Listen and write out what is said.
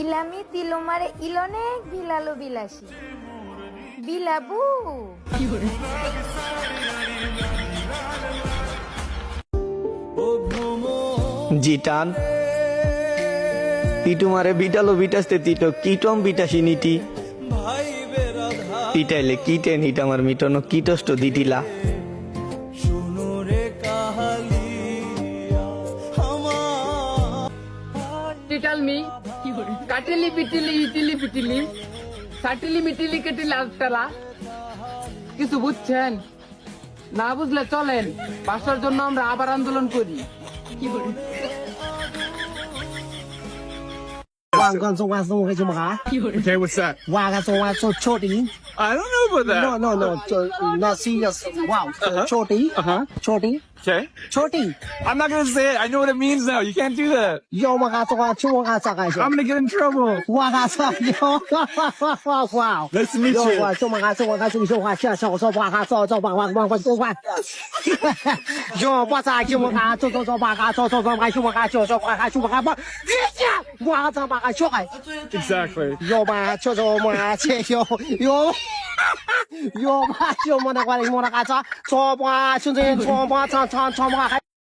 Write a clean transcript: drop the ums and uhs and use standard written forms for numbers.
ইলামি তিলুমারে ইলনেক বিলালো বিলাসী বিলাবু জিটান তিটুমারে বিটালো বিটাসতে তিটো কিটম বিটাসি নিটি পিটাইলে কিটে নিট আমার মিটনো কিটষ্ট দিটিলা Tell me, কাটিলি পিটিলি ইটিলি পিটিলি সাটিলি মিটিলি কেটিলি আলতালা কিছু বুঝছেন না বুঝলে চলেন বাসার জন্য আমরা আবার আন্দোলন করি Okay, what's that? I don't know about that. Not serious. Wow, choti, choti, Okay. choti. I'm not gonna say it. I know what it means now. You can't do that. Yo, I'm gonna get in trouble. wow. Nice to meet you. Exactly. Yo,